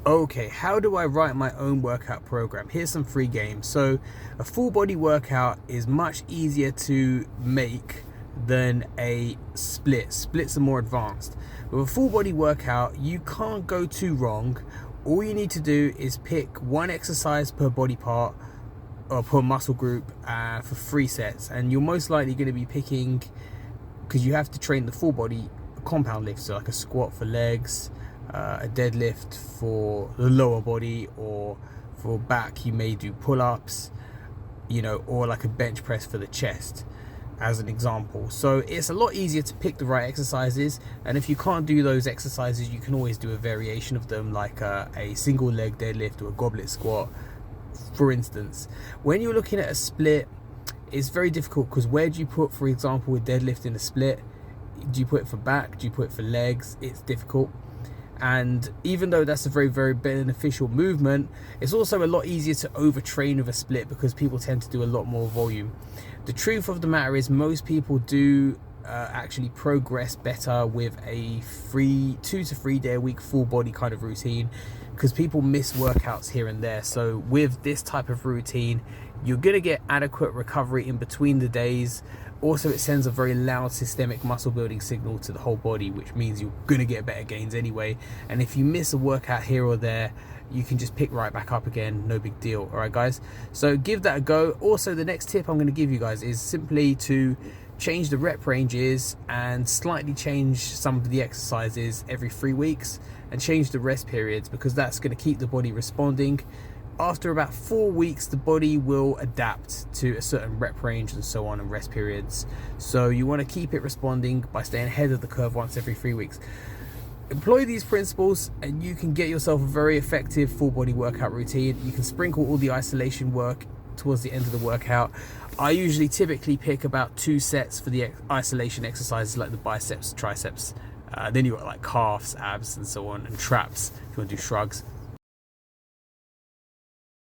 Okay, how do I write my own workout program? Here's some free games. So a full body workout is much easier to make than a split. Splits are more advanced. With a full body workout, you can't go too wrong. All you need to do is pick one exercise per body part or per muscle group for 3 sets, and you're most likely going to be picking, because you have to train the full body, compound lifts, so like a squat for legs, a deadlift for the lower body, or for back you may do pull-ups, or like a bench press for the chest, as an example. So it's a lot easier to pick the right exercises, and if you can't do those exercises, you can always do a variation of them, like a single leg deadlift or a goblet squat, for instance. When you're looking at a split, it's very difficult, because where do you put, for example, a deadlift in a split? Do you put it for back? Do you put it for legs? It's difficult. And even though that's a very, very beneficial movement, it's also a lot easier to overtrain with a split, because people tend to do a lot more volume. The truth of the matter is, most people do actually progress better with a 2 to 3 day a week full body kind of routine, because people miss workouts here and there. So with this type of routine, you're going to get adequate recovery in between the days. Also, it sends a very loud systemic muscle building signal to the whole body, which means you're going to get better gains anyway. And if you miss a workout here or there, you can just pick right back up again, no big deal. All right, guys, so give that a go. Also, the next tip I'm going to give you guys is simply to change the rep ranges and slightly change some of the exercises every 3 weeks, and change the rest periods, because that's going to keep the body responding. After about 4 weeks, the body will adapt to a certain rep range and so on, and rest periods. So you want to keep it responding by staying ahead of the curve once every 3 weeks. Employ these principles and you can get yourself a very effective full body workout routine. You can sprinkle all the isolation work towards the end of the workout. I usually typically pick about 2 sets for the isolation exercises, like the biceps, triceps. Then you've got like calves, abs and so on, and traps if you want to do shrugs.